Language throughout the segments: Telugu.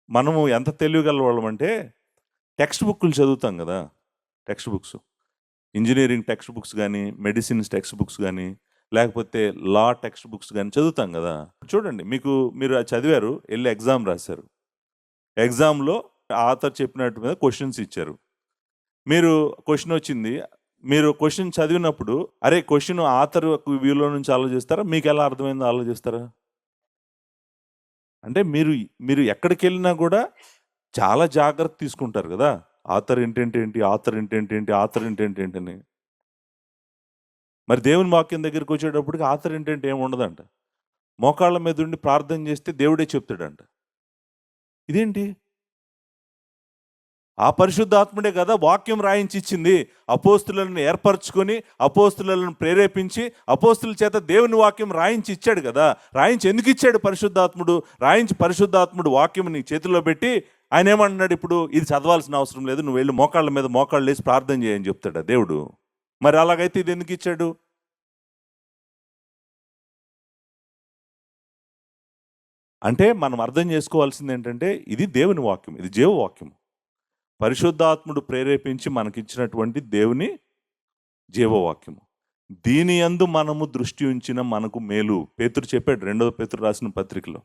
మనము ఎంత తెలియగల వాళ్ళమంటే టెక్స్ట్ బుక్లు చదువుతాం కదా, text books, engineering text books కానీ, మెడిసిన్స్ టెక్స్ట్ బుక్స్ కానీ, లేకపోతే లా టెక్స్ట్ బుక్స్ కానీ చదువుతాం కదా. చూడండి, మీరు అది చదివారు, వెళ్ళి ఎగ్జామ్ రాశారు. ఎగ్జామ్లో ఆథర్ చెప్పినట్టు మీద క్వశ్చన్స్ ఇచ్చారు. మీరు క్వశ్చన్ వచ్చింది, మీరు క్వశ్చన్ చదివినప్పుడు అరే క్వశ్చన్ ఆథర్ వ్యూలో నుంచి ఆలోచిస్తారా, మీకు ఎలా అర్థమైందో ఆలోచిస్తారా? అంటే మీరు ఎక్కడికి వెళ్ళినా కూడా చాలా జాగ్రత్త తీసుకుంటారు కదా, ఆథర్ ఇంటెంట్ ఏంటి, ఆథర్ ఇంటెంట్ ఏంటి, ఆథర్ ఇంటెంట్ ఏంటని. మరి దేవుని వాక్యం దగ్గరికి వచ్చేటప్పటికి ఆథర్ ఇంటెంట్ ఏమి ఉండదంట. మోకాళ్ళ మీద ఉండి ప్రార్థన చేస్తే దేవుడే చెప్తాడంట. ఇదేంటి? ఆ పరిశుద్ధాత్ముడే కదా వాక్యం రాయించి ఇచ్చింది. అపోస్తులను ఏర్పరచుకొని, అపోస్తులను ప్రేరేపించి, అపోస్తుల చేత దేవుని వాక్యం రాయించి ఇచ్చాడు కదా. రాయించి ఎందుకు ఇచ్చాడు పరిశుద్ధాత్ముడు? రాయించి పరిశుద్ధాత్ముడు వాక్యం నీ చేతిలో పెట్టి ఆయన ఏమన్నాడు, ఇప్పుడు ఇది చదవాల్సిన అవసరం లేదు, నువ్వు వెళ్ళి మోకాళ్ళ మీద మోకాళ్ళు వేసి ప్రార్థన చేయని చెప్తాడా దేవుడు? మరి అలాగైతే ఇది ఎందుకు ఇచ్చాడు? అంటే మనం అర్థం చేసుకోవాల్సింది ఏంటంటే, ఇది దేవుని వాక్యం, ఇది జీవవాక్యం. పరిశుద్ధాత్ముడు ప్రేరేపించి మనకిచ్చినటువంటి దేవుని జీవవాక్యము. దీని యందు మనము దృష్టి ఉంచిన మనకు మేలు. పేతురు చెప్పాడు 2వ పేతురు రాసిన పత్రికలో,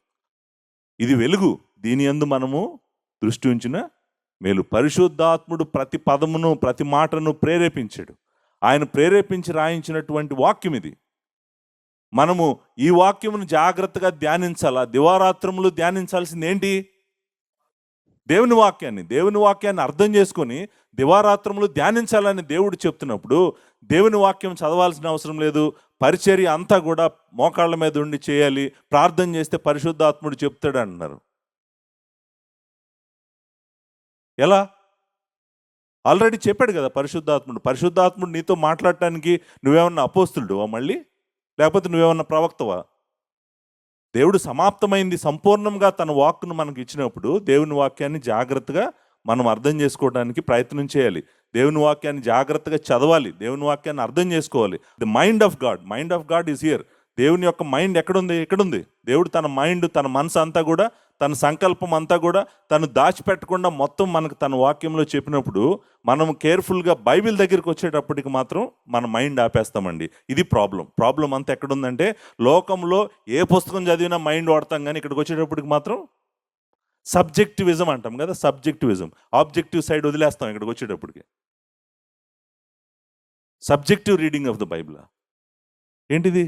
ఇది వెలుగు, దీని యందు మనము దృష్టి ఉంచిన మేలు. పరిశుద్ధాత్ముడు ప్రతి పదమును ప్రతి మాటను ప్రేరేపించాడు. ఆయన ప్రేరేపించి రాయించినటువంటి వాక్యం ఇది. మనము ఈ వాక్యమును జాగ్రత్తగా ధ్యానించాలా. దివారాత్రములు ధ్యానించాల్సింది ఏంటి? దేవుని వాక్యాన్ని అర్థం చేసుకొని దివారాత్రములు ధ్యానించాలని దేవుడు చెప్తున్నప్పుడు దేవుని వాక్యం చదవాల్సిన అవసరం లేదు. పరిచర్య అంతా కూడా మోకాళ్ళ మీద ఉండి చేయాలి, ప్రార్థన చేస్తే పరిశుద్ధాత్ముడు చెప్తాడు అంటున్నారు. ఎలా? ఆల్రెడీ చెప్పాడు కదా పరిశుద్ధాత్ముడు నీతో మాట్లాడటానికి నువ్వేమన్నా అపోస్తులువా మళ్ళీ, లేకపోతే నువ్వేమన్నా ప్రవక్తవా? దేవుడు సమాప్తమైంది సంపూర్ణంగా తన వాక్కును మనకు ఇచ్చినప్పుడు దేవుని వాక్యాన్ని జాగ్రత్తగా మనం అర్థం చేసుకోవడానికి ప్రయత్నం చేయాలి. దేవుని వాక్యాన్ని జాగ్రత్తగా చదవాలి, దేవుని వాక్యాన్ని అర్థం చేసుకోవాలి. The mind of God is here. దేవుని యొక్క మైండ్ ఎక్కడుంది? దేవుడు తన మైండ్, తన మనసు అంతా కూడా, తన సంకల్పం అంతా కూడా తను దాచిపెట్టకుండా మొత్తం మనకు తన వాక్యంలో చెప్పినప్పుడు మనం కేర్ఫుల్గా బైబిల్ దగ్గరికి వచ్చేటప్పటికి మాత్రం మన మైండ్ ఆపేస్తామండి. ఇది ప్రాబ్లం అంతా ఎక్కడుందంటే, లోకంలో ఏ పుస్తకం చదివినా మైండ్ వాడతాం, కానీ ఇక్కడికి వచ్చేటప్పటికి మాత్రం సబ్జెక్టివిజం అంటాం కదా, ఆబ్జెక్టివ్ సైడ్ వదిలేస్తాం. ఇక్కడికి వచ్చేటప్పటికి subjective reading of the Bible ఏంటిది?